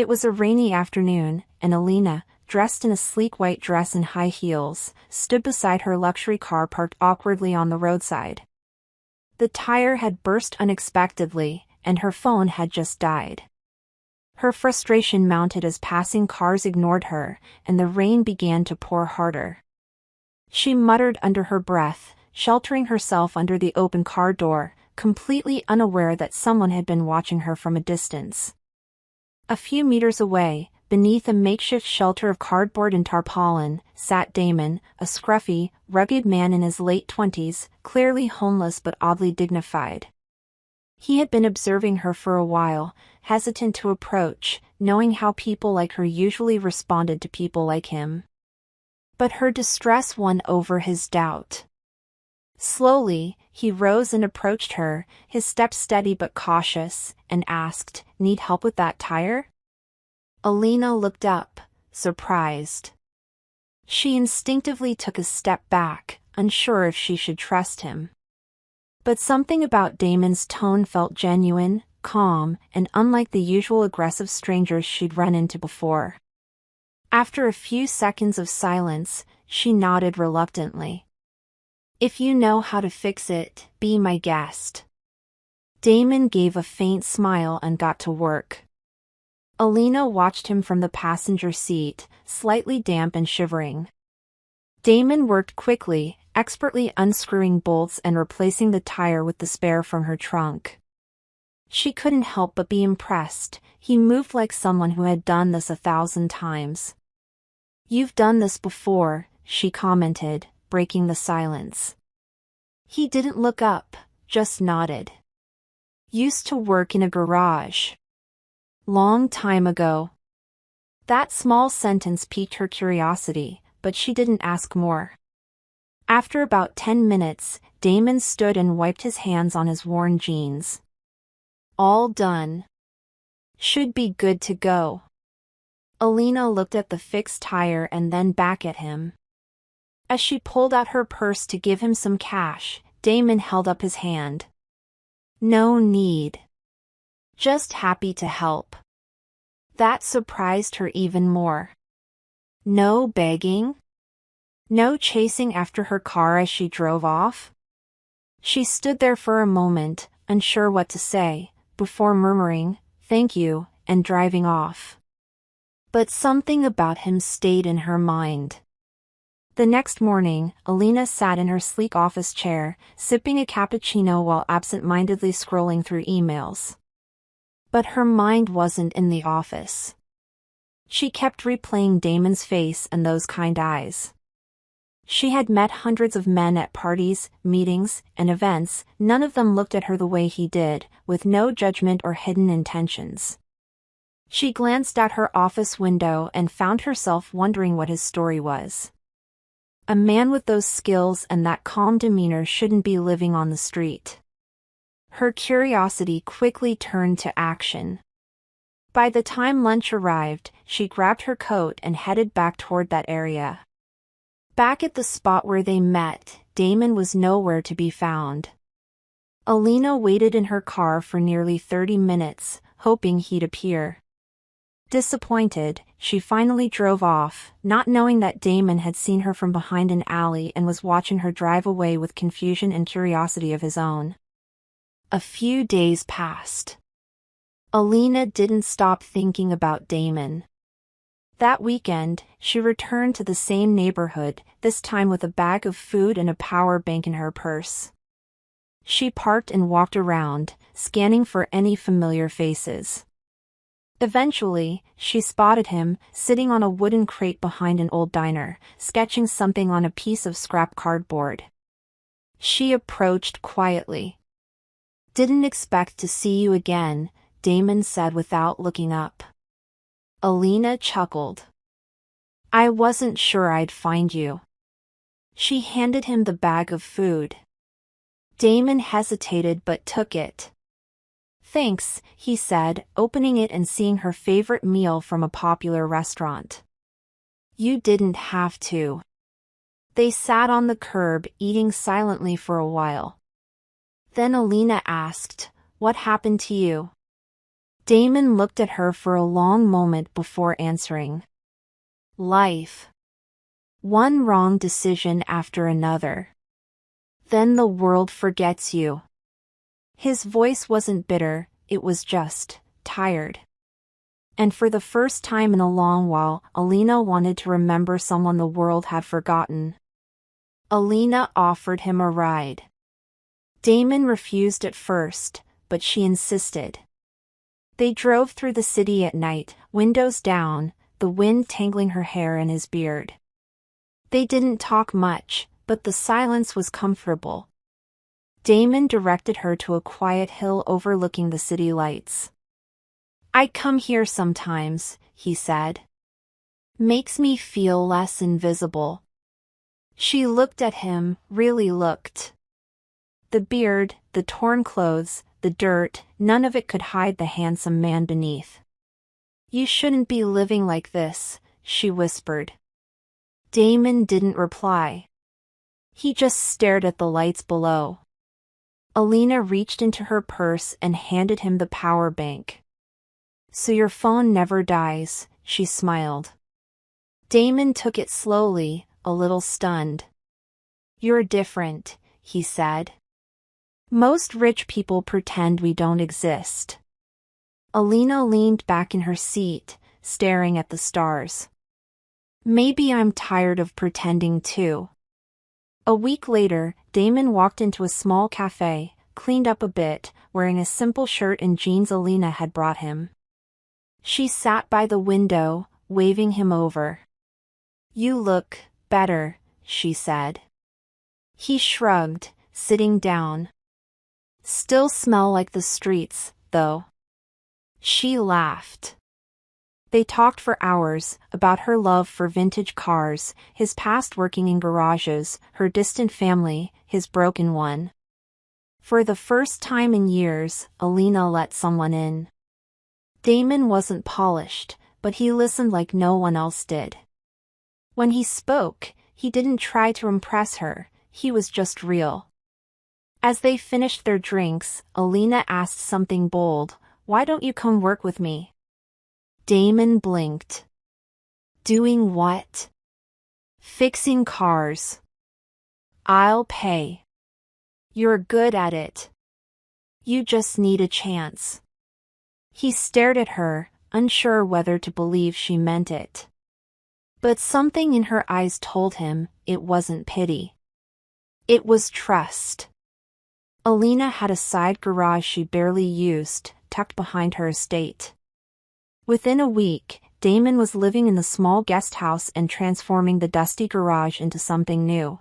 It was a rainy afternoon, and Alina, dressed in a sleek white dress and high heels, stood beside her luxury car parked awkwardly on the roadside. The tire had burst unexpectedly, and her phone had just died. Her frustration mounted as passing cars ignored her, and the rain began to pour harder. She muttered under her breath, sheltering herself under the open car door, completely unaware that someone had been watching her from a distance. A few meters away, beneath a makeshift shelter of cardboard and tarpaulin, sat Damon, a scruffy, rugged man in his late 20s, clearly homeless but oddly dignified. He had been observing her for a while, hesitant to approach, knowing how people like her usually responded to people like him. But her distress won over his doubt. Slowly, he rose and approached her, his step steady but cautious, and asked, "Need help with that tire?" Alina looked up, surprised. She instinctively took a step back, unsure if she should trust him. But something about Damon's tone felt genuine, calm, and unlike the usual aggressive strangers she'd run into before. After a few seconds of silence, she nodded reluctantly. "If you know how to fix it, be my guest." Damon gave a faint smile and got to work. Alina watched him from the passenger seat, slightly damp and shivering. Damon worked quickly, expertly unscrewing bolts and replacing the tire with the spare from her trunk. She couldn't help but be impressed. He moved like someone who had done this 1,000 times. "You've done this before," she commented, breaking the silence. He didn't look up, just nodded. "Used to work in a garage. Long time ago." That small sentence piqued her curiosity, but she didn't ask more. After about 10 minutes, Damon stood and wiped his hands on his worn jeans. "All done. Should be good to go." Alina looked at the fixed tire and then back at him. As she pulled out her purse to give him some cash, Damon held up his hand. "No need. Just happy to help." That surprised her even more. No begging? No chasing after her car as she drove off? She stood there for a moment, unsure what to say, before murmuring, "Thank you," and driving off. But something about him stayed in her mind. The next morning, Alina sat in her sleek office chair, sipping a cappuccino while absent-mindedly scrolling through emails. But her mind wasn't in the office. She kept replaying Damon's face and those kind eyes. She had met hundreds of men at parties, meetings, and events, none of them looked at her the way he did, with no judgment or hidden intentions. She glanced out her office window and found herself wondering what his story was. A man with those skills and that calm demeanor shouldn't be living on the street. Her curiosity quickly turned to action. By the time lunch arrived, she grabbed her coat and headed back toward that area. Back at the spot where they met, Damon was nowhere to be found. Alina waited in her car for nearly 30 minutes, hoping he'd appear. Disappointed, she finally drove off, not knowing that Damon had seen her from behind an alley and was watching her drive away with confusion and curiosity of his own. A few days passed. Alina didn't stop thinking about Damon. That weekend, she returned to the same neighborhood, this time with a bag of food and a power bank in her purse. She parked and walked around, scanning for any familiar faces. Eventually, she spotted him, sitting on a wooden crate behind an old diner, sketching something on a piece of scrap cardboard. She approached quietly. "Didn't expect to see you again," Damon said without looking up. Alina chuckled. "I wasn't sure I'd find you." She handed him the bag of food. Damon hesitated but took it. "Thanks," he said, opening it and seeing her favorite meal from a popular restaurant. "You didn't have to." They sat on the curb eating silently for a while. Then Alina asked, "What happened to you?" Damon looked at her for a long moment before answering. Life. One wrong decision after another. Then the world forgets you. His voice wasn't bitter, it was just tired. And for the first time in a long while, Alina wanted to remember someone the world had forgotten. Alina offered him a ride. Damon refused at first, but she insisted. They drove through the city at night, windows down, the wind tangling her hair and his beard. They didn't talk much, but the silence was comfortable. Damon directed her to a quiet hill overlooking the city lights. I come here sometimes, he said. Makes me feel less invisible. She looked at him, really looked. The beard, the torn clothes, the dirt, none of it could hide the handsome man beneath. You shouldn't be living like this, she whispered. Damon didn't reply. He just stared at the lights below. Alina reached into her purse and handed him the power bank. So your phone never dies, she smiled. Damon took it slowly, a little stunned. You're different, he said. Most rich people pretend we don't exist. Alina leaned back in her seat, staring at the stars. Maybe I'm tired of pretending too. A week later, Damon walked into a small cafe, cleaned up a bit, wearing a simple shirt and jeans Alina had brought him. She sat by the window, waving him over. You look better, she said. He shrugged, sitting down. Still smell like the streets, though. She laughed. They talked for hours, about her love for vintage cars, his past working in garages, her distant family, his broken one. For the first time in years, Alina let someone in. Damon wasn't polished, but he listened like no one else did. When he spoke, he didn't try to impress her, he was just real. As they finished their drinks, Alina asked something bold, why don't you come work with me? Damon blinked. Doing what? Fixing cars. I'll pay. You're good at it. You just need a chance. He stared at her, unsure whether to believe she meant it. But something in her eyes told him it wasn't pity. It was trust. Alina had a side garage she barely used, tucked behind her estate. Within a week, Damon was living in the small guest house and transforming the dusty garage into something new.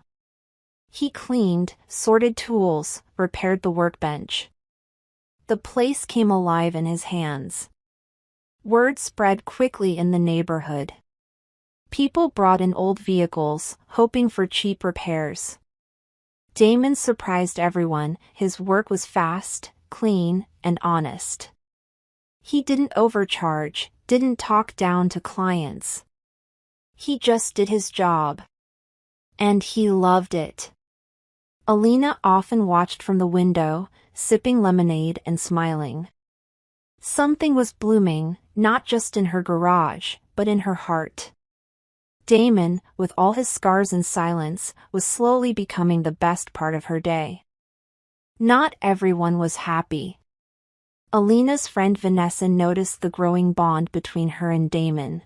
He cleaned, sorted tools, repaired the workbench. The place came alive in his hands. Word spread quickly in the neighborhood. People brought in old vehicles, hoping for cheap repairs. Damon surprised everyone, his work was fast, clean, and honest. He didn't overcharge, didn't talk down to clients. He just did his job. And he loved it. Alina often watched from the window, sipping lemonade and smiling. Something was blooming, not just in her garage, but in her heart. Damon, with all his scars and silence, was slowly becoming the best part of her day. Not everyone was happy. Alina's friend Vanessa noticed the growing bond between her and Damon.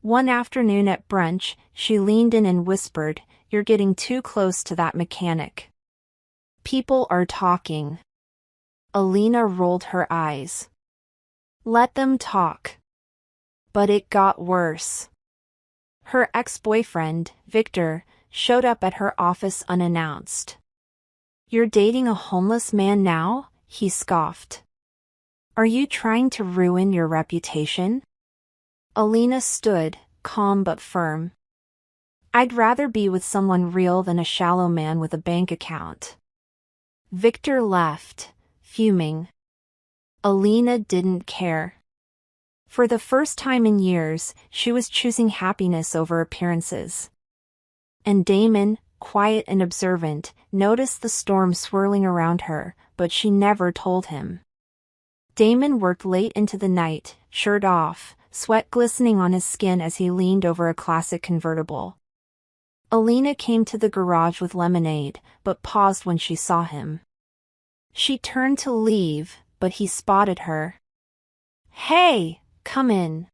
One afternoon at brunch, she leaned in and whispered, "You're getting too close to that mechanic. People are talking." Alina rolled her eyes. Let them talk. But it got worse. Her ex-boyfriend, Victor, showed up at her office unannounced. "You're dating a homeless man now?" he scoffed. "Are you trying to ruin your reputation?" Alina stood, calm but firm. "I'd rather be with someone real than a shallow man with a bank account." Victor left, fuming. Alina didn't care. For the first time in years, she was choosing happiness over appearances. And Damon, quiet and observant, noticed the storm swirling around her, but she never told him. Damon worked late into the night, shirt off, sweat glistening on his skin as he leaned over a classic convertible. Alina came to the garage with lemonade, but paused when she saw him. She turned to leave, but he spotted her. "Hey, come in."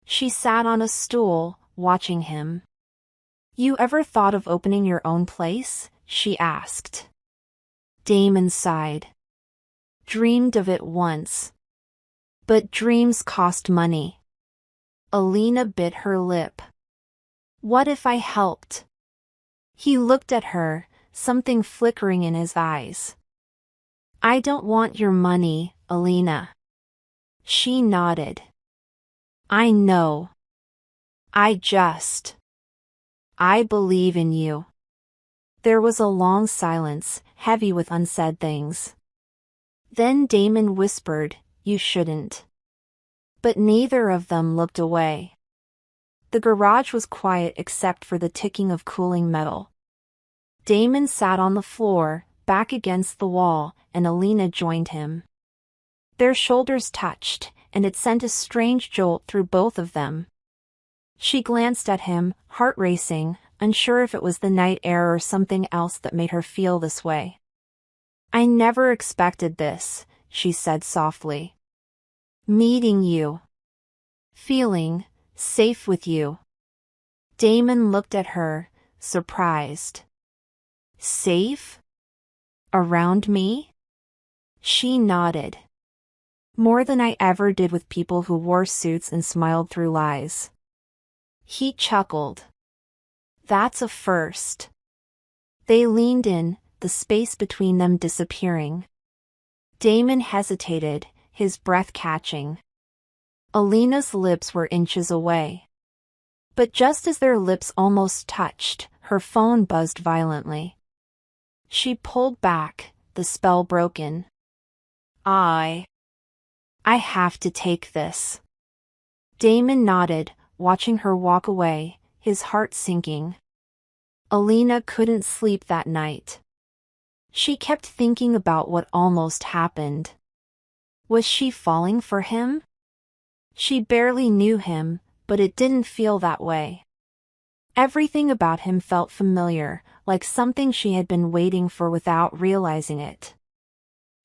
She sat on a stool, watching him. "You ever thought of opening your own place?" she asked. Damon sighed. "Dreamed of it once. But dreams cost money." Alina bit her lip. "What if I helped?" He looked at her, something flickering in his eyes. "I don't want your money, Alina." She nodded. "I know. I believe in you." There was a long silence, heavy with unsaid things. Then Damon whispered, "You shouldn't." But neither of them looked away. The garage was quiet except for the ticking of cooling metal. Damon sat on the floor, back against the wall, and Alina joined him. Their shoulders touched, and it sent a strange jolt through both of them. She glanced at him, heart racing, unsure if it was the night air or something else that made her feel this way. "I never expected this," she said softly. "Meeting you. Feeling safe with you." Damon looked at her, surprised. "Safe? Around me?" She nodded. "More than I ever did with people who wore suits and smiled through lies." He chuckled. "That's a first." They leaned in, the space between them disappearing. Damon hesitated, his breath catching. Alina's lips were inches away. But just as their lips almost touched, her phone buzzed violently. She pulled back, the spell broken. I have to take this." Damon nodded, watching her walk away, his heart sinking. Alina couldn't sleep that night. She kept thinking about what almost happened. Was she falling for him? She barely knew him, but it didn't feel that way. Everything about him felt familiar, like something she had been waiting for without realizing it.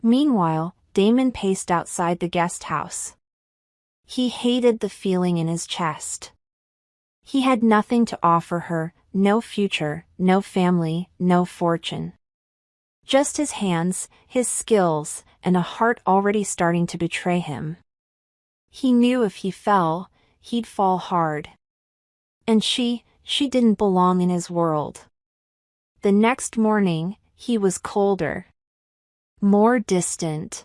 Meanwhile, Damon paced outside the guest house. He hated the feeling in his chest. He had nothing to offer her, no future, no family, no fortune. Just his hands, his skills, and a heart already starting to betray him. He knew if he fell, he'd fall hard. And she didn't belong in his world. The next morning, he was colder. More distant.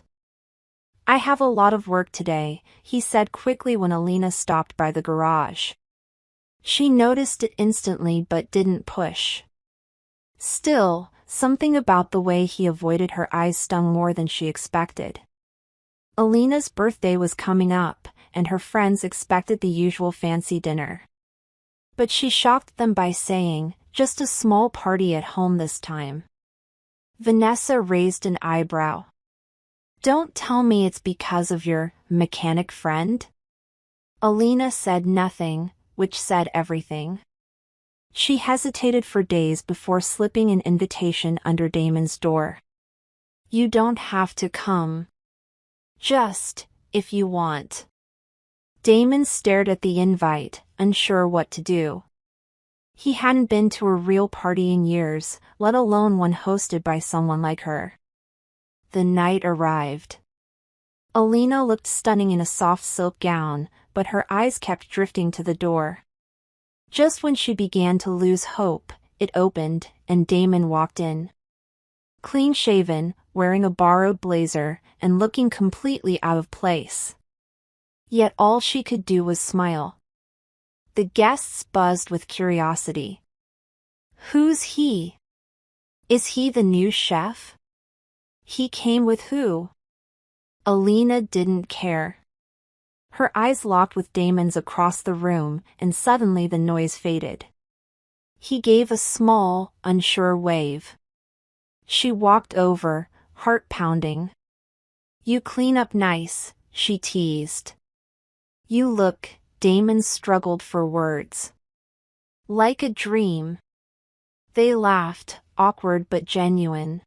"I have a lot of work today," he said quickly when Alina stopped by the garage. She noticed it instantly but didn't push. Still, something about the way he avoided her eyes stung more than she expected. Alina's birthday was coming up, and her friends expected the usual fancy dinner. But she shocked them by saying, "Just a small party at home this time." Vanessa raised an eyebrow. "Don't tell me it's because of your mechanic friend?" Alina said nothing, which said everything. She hesitated for days before slipping an invitation under Damon's door. "You don't have to come. Just, if you want." Damon stared at the invite, unsure what to do. He hadn't been to a real party in years, let alone one hosted by someone like her. The night arrived. Alina looked stunning in a soft silk gown, but her eyes kept drifting to the door. Just when she began to lose hope, it opened, and Damon walked in. Clean-shaven, wearing a borrowed blazer, and looking completely out of place. Yet all she could do was smile. The guests buzzed with curiosity. "Who's he? Is he the new chef? He came with who?" Alina didn't care. Her eyes locked with Damon's across the room, and suddenly the noise faded. He gave a small, unsure wave. She walked over, heart pounding. You clean up nice, she teased. You look, Damon struggled for words. Like a dream. They laughed, awkward but genuine.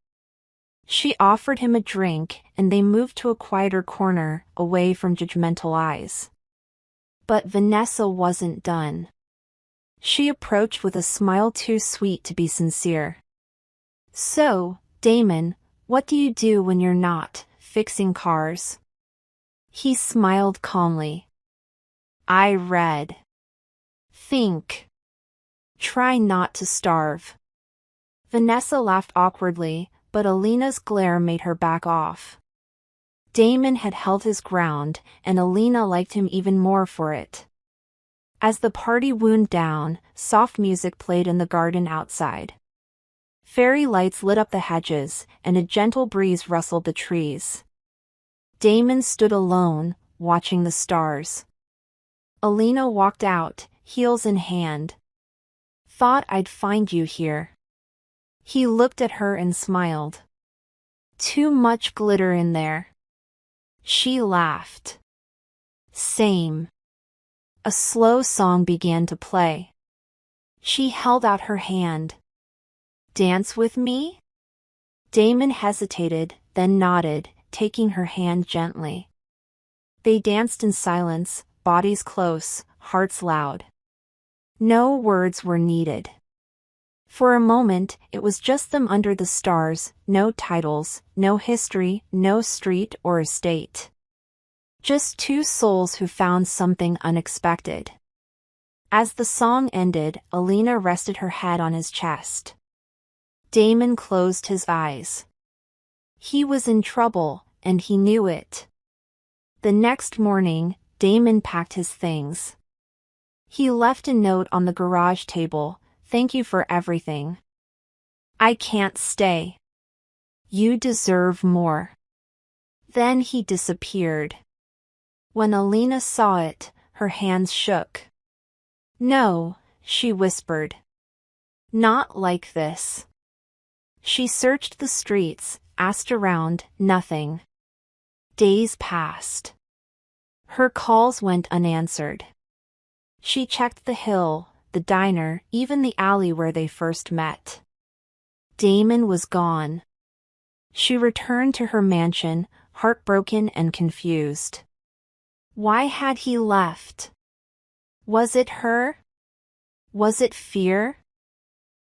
She offered him a drink, and they moved to a quieter corner, away from judgmental eyes. But Vanessa wasn't done. She approached with a smile too sweet to be sincere. So, Damon, what do you do when you're not fixing cars? He smiled calmly. I read. Think. Try not to starve. Vanessa laughed awkwardly, but Alina's glare made her back off. Damon had held his ground, and Alina liked him even more for it. As the party wound down, soft music played in the garden outside. Fairy lights lit up the hedges, and a gentle breeze rustled the trees. Damon stood alone, watching the stars. Alina walked out, heels in hand. Thought I'd find you here. He looked at her and smiled. Too much glitter in there. She laughed. Same. A slow song began to play. She held out her hand. Dance with me? Damon hesitated, then nodded, taking her hand gently. They danced in silence, bodies close, hearts loud. No words were needed. For a moment, it was just them under the stars, no titles, no history, no street or estate. Just two souls who found something unexpected. As the song ended, Alina rested her head on his chest. Damon closed his eyes. He was in trouble, and he knew it. The next morning, Damon packed his things. He left a note on the garage table. Thank you for everything. I can't stay. You deserve more. Then he disappeared. When Alina saw it, her hands shook. No, she whispered. Not like this. She searched the streets, asked around, nothing. Days passed. Her calls went unanswered. She checked the hill, the diner, even the alley where they first met. Damon was gone. She returned to her mansion, heartbroken and confused. Why had he left? Was it her? Was it fear?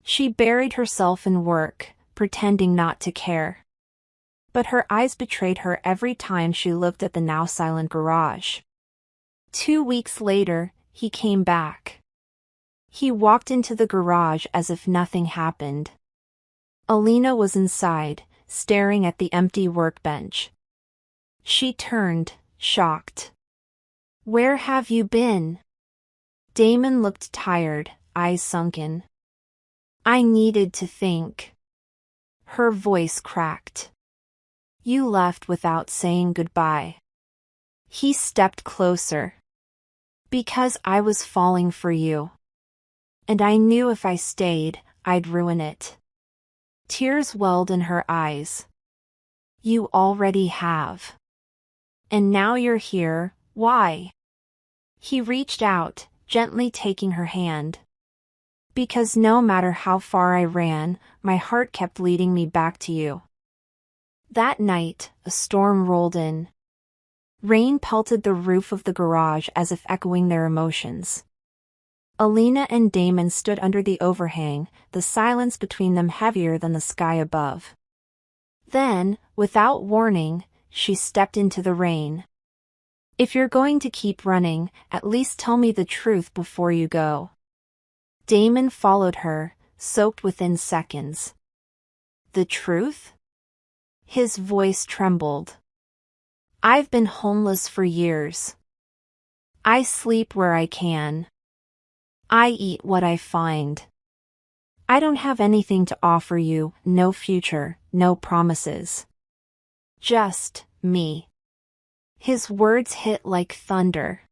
She buried herself in work, pretending not to care. But her eyes betrayed her every time she looked at the now silent garage. 2 weeks later, he came back. He walked into the garage as if nothing happened. Alina was inside, staring at the empty workbench. She turned, shocked. Where have you been? Damon looked tired, eyes sunken. I needed to think. Her voice cracked. You left without saying goodbye. He stepped closer. Because I was falling for you. And I knew if I stayed, I'd ruin it. Tears welled in her eyes. You already have. And now you're here, why? He reached out, gently taking her hand. Because no matter how far I ran, my heart kept leading me back to you. That night, a storm rolled in. Rain pelted the roof of the garage as if echoing their emotions. Alina and Damon stood under the overhang, the silence between them heavier than the sky above. Then, without warning, she stepped into the rain. If you're going to keep running, at least tell me the truth before you go. Damon followed her, soaked within seconds. The truth? His voice trembled. I've been homeless for years. I sleep where I can. I eat what I find. I don't have anything to offer you, no future, no promises. Just me. His words hit like thunder.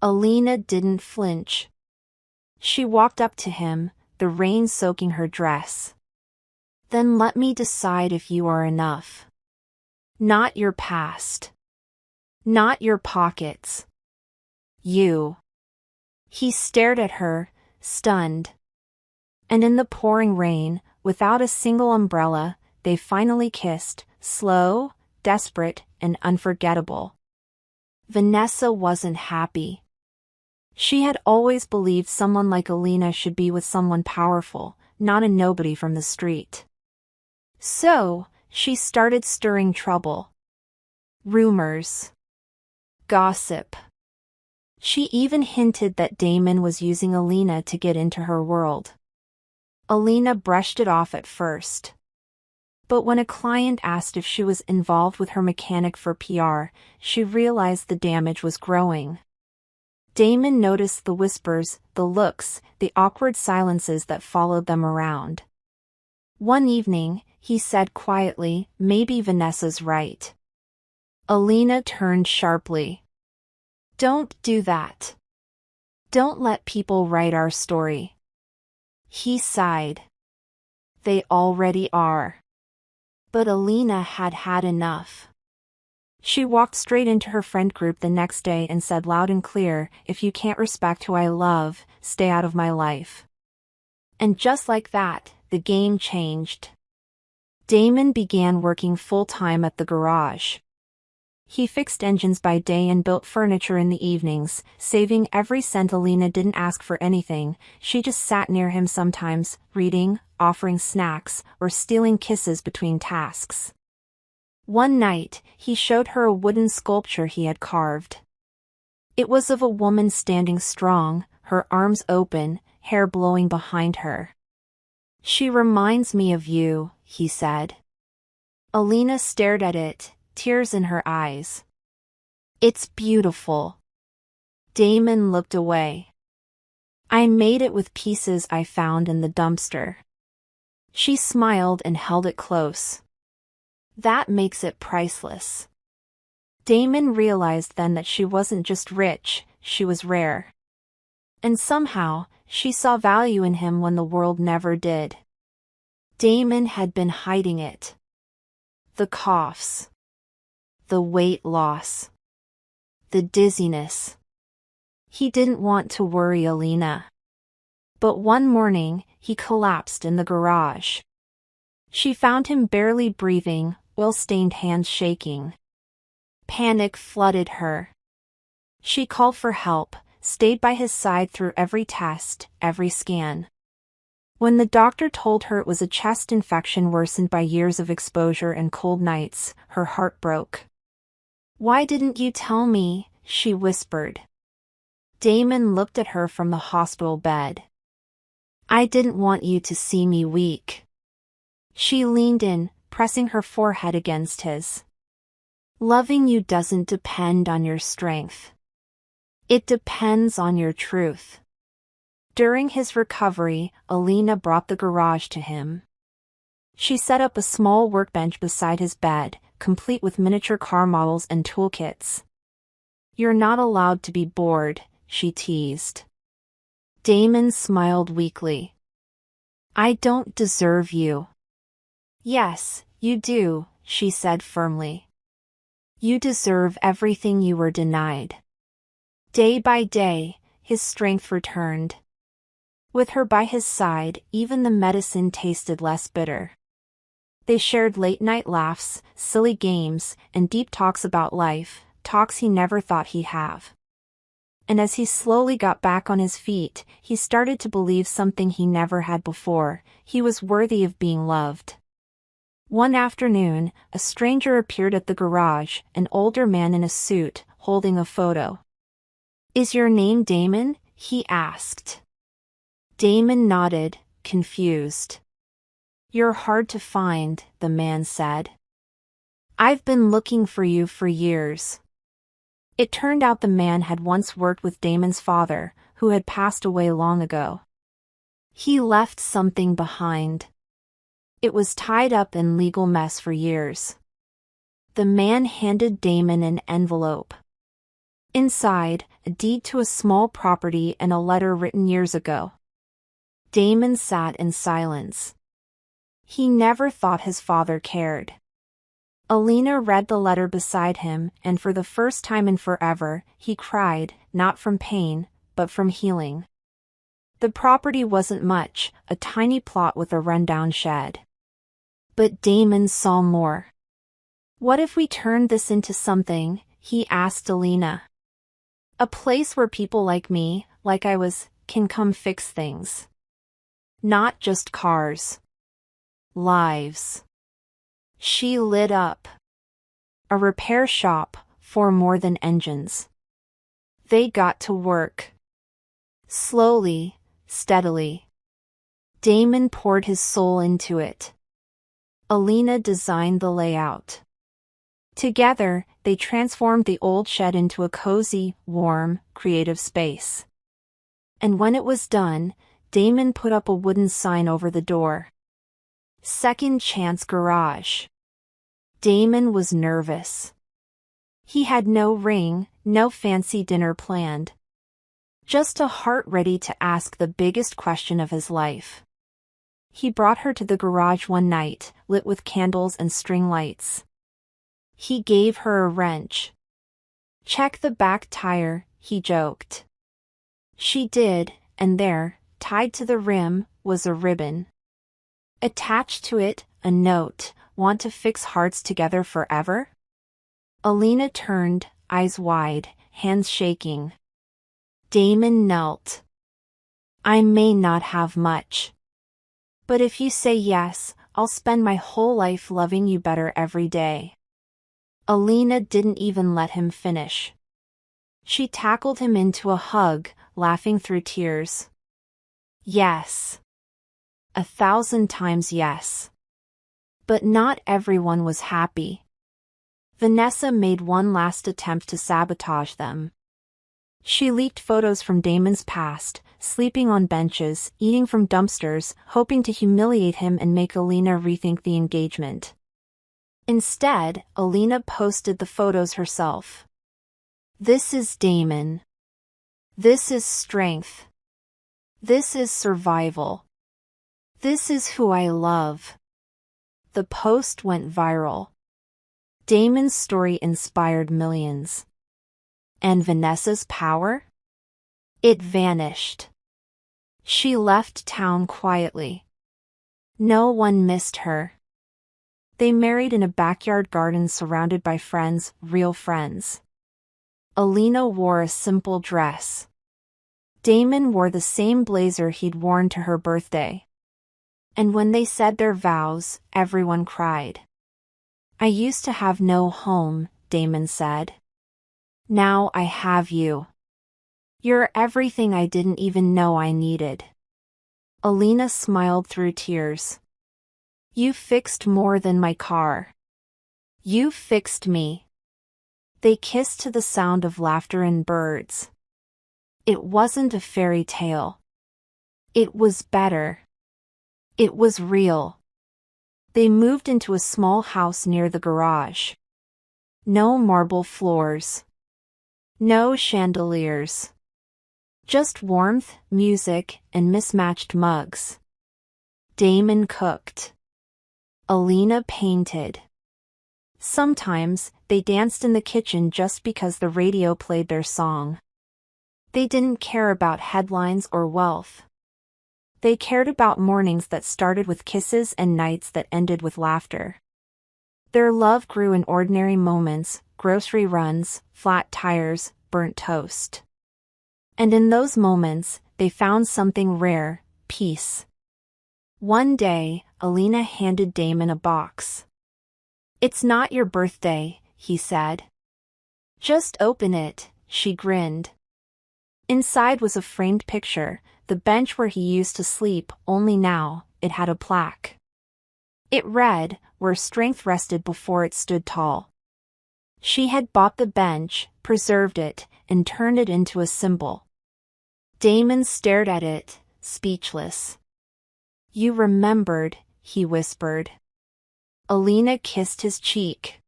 Alina didn't flinch. She walked up to him, the rain soaking her dress. Then let me decide if you are enough. Not your past. Not your pockets. You. He stared at her, stunned. And in the pouring rain, without a single umbrella, they finally kissed, slow, desperate, and unforgettable. Vanessa wasn't happy. She had always believed someone like Alina should be with someone powerful, not a nobody from the street. So, she started stirring trouble. Rumors. Gossip. She even hinted that Damon was using Alina to get into her world. Alina brushed it off at first. But when a client asked if she was involved with her mechanic for PR, she realized the damage was growing. Damon noticed the whispers, the looks, the awkward silences that followed them around. One evening, he said quietly, "Maybe Vanessa's right." Alina turned sharply. "Don't do that. Don't let people write our story." He sighed. "They already are." But Alina had had enough. She walked straight into her friend group the next day and said loud and clear, "If you can't respect who I love, stay out of my life." And just like that, the game changed. Damon began working full-time at the garage. He fixed engines by day and built furniture in the evenings, saving every cent. Alina didn't ask for anything, she just sat near him sometimes, reading, offering snacks, or stealing kisses between tasks. One night, he showed her a wooden sculpture he had carved. It was of a woman standing strong, her arms open, hair blowing behind her. "She reminds me of you," he said. Alina stared at it, tears in her eyes. "It's beautiful." Damon looked away. "I made it with pieces I found in the dumpster." She smiled and held it close. "That makes it priceless." Damon realized then that she wasn't just rich, she was rare. And somehow, she saw value in him when the world never did. Damon had been hiding it. The coughs. The weight loss. The dizziness. He didn't want to worry Alina. But one morning, he collapsed in the garage. She found him barely breathing, oil-stained hands shaking. Panic flooded her. She called for help, stayed by his side through every test, every scan. When the doctor told her it was a chest infection worsened by years of exposure and cold nights, her heart broke. "Why didn't you tell me?" she whispered. Damon looked at her from the hospital bed. "I didn't want you to see me weak." She leaned in, pressing her forehead against his. "Loving you doesn't depend on your strength. It depends on your truth." During his recovery, Alina brought the garage to him. She set up a small workbench beside his bed, complete with miniature car models and toolkits. "You're not allowed to be bored," she teased. Damon smiled weakly. "I don't deserve you." "Yes, you do," she said firmly. "You deserve everything you were denied." Day by day, his strength returned. With her by his side, even the medicine tasted less bitter. They shared late-night laughs, silly games, and deep talks about life, talks he never thought he'd have. And as he slowly got back on his feet, he started to believe something he never had before: he was worthy of being loved. One afternoon, a stranger appeared at the garage, an older man in a suit, holding a photo. "Is your name Damon?" he asked. Damon nodded, confused. "You're hard to find," the man said. "I've been looking for you for years." It turned out the man had once worked with Damon's father, who had passed away long ago. He left something behind. It was tied up in legal mess for years. The man handed Damon an envelope. Inside, a deed to a small property and a letter written years ago. Damon sat in silence. He never thought his father cared. Alina read the letter beside him, and for the first time in forever, he cried, not from pain, but from healing. The property wasn't much, a tiny plot with a rundown shed. But Damon saw more. What if we turned this into something, he asked Alina. A place where people like me, like I was, can come fix things. Not just cars. Lives. She lit up. A repair shop, for more than engines. They got to work. Slowly, steadily. Damon poured his soul into it. Alina designed the layout. Together, they transformed the old shed into a cozy, warm, creative space. And when it was done, Damon put up a wooden sign over the door. Second Chance Garage. Damon was nervous. He had no ring, no fancy dinner planned. Just a heart ready to ask the biggest question of his life. He brought her to the garage one night, lit with candles and string lights. He gave her a wrench. Check the back tire, he joked. She did, and there, tied to the rim, was a ribbon. Attached to it, a note, "Want to fix hearts together forever?" Alina turned, eyes wide, hands shaking. Damon knelt. I may not have much. But if you say yes, I'll spend my whole life loving you better every day. Alina didn't even let him finish. She tackled him into a hug, laughing through tears. Yes. 1,000 times yes. But not everyone was happy. Vanessa made one last attempt to sabotage them. She leaked photos from Damon's past, sleeping on benches, eating from dumpsters, hoping to humiliate him and make Alina rethink the engagement. Instead, Alina posted the photos herself. This is Damon. This is strength. This is survival. This is who I love. The post went viral. Damon's story inspired millions. And Vanessa's power? It vanished. She left town quietly. No one missed her. They married in a backyard garden surrounded by friends, real friends. Alina wore a simple dress. Damon wore the same blazer he'd worn to her birthday. And when they said their vows, everyone cried. I used to have no home, Damon said. Now I have you. You're everything I didn't even know I needed. Alina smiled through tears. You fixed more than my car. You fixed me. They kissed to the sound of laughter and birds. It wasn't a fairy tale. It was better. It was real. They moved into a small house near the garage. No marble floors. No chandeliers. Just warmth, music, and mismatched mugs. Damon cooked. Alina painted. Sometimes, they danced in the kitchen just because the radio played their song. They didn't care about headlines or wealth. They cared about mornings that started with kisses and nights that ended with laughter. Their love grew in ordinary moments, grocery runs, flat tires, burnt toast. And in those moments, they found something rare, peace. One day, Alina handed Damon a box. It's not your birthday, he said. Just open it, she grinned. Inside was a framed picture, the bench where he used to sleep, only now, it had a plaque. It read, where strength rested before it stood tall. She had bought the bench, preserved it, and turned it into a symbol. Damon stared at it, speechless. You remembered, he whispered. Alina kissed his cheek.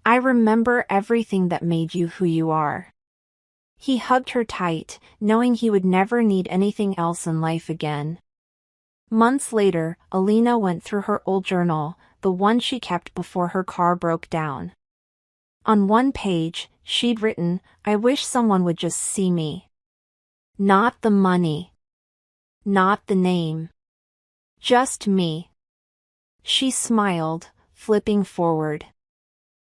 I remember everything that made you who you are. He hugged her tight, knowing he would never need anything else in life again. Months later, Alina went through her old journal, the one she kept before her car broke down. On one page, she'd written, "I wish someone would just see me. Not the money. Not the name. Just me." She smiled, flipping forward.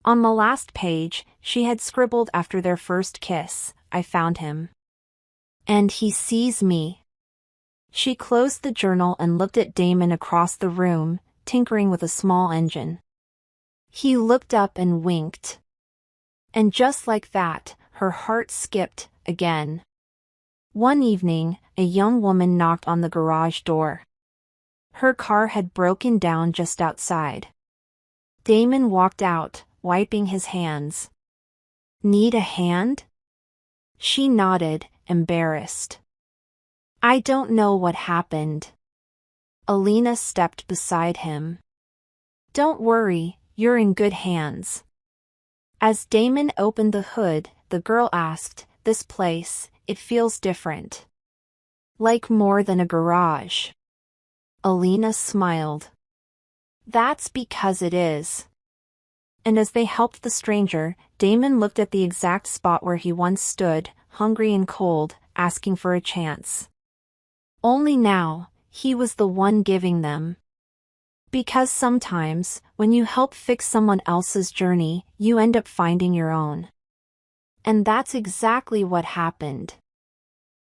On the last page, she had scribbled after their first kiss, "I found him. And he sees me." She closed the journal and looked at Damon across the room, tinkering with a small engine. He looked up and winked. And just like that, her heart skipped again. One evening, a young woman knocked on the garage door. Her car had broken down just outside. Damon walked out, wiping his hands. "Need a hand?" She nodded, embarrassed. "I don't know what happened." Alina stepped beside him. "Don't worry, you're in good hands." As Damon opened the hood, the girl asked, "This place, it feels different. Like more than a garage." Alina smiled. "That's because it is." And as they helped the stranger, Damon looked at the exact spot where he once stood, hungry and cold, asking for a chance. Only now, he was the one giving them. Because sometimes, when you help fix someone else's journey, you end up finding your own. And that's exactly what happened.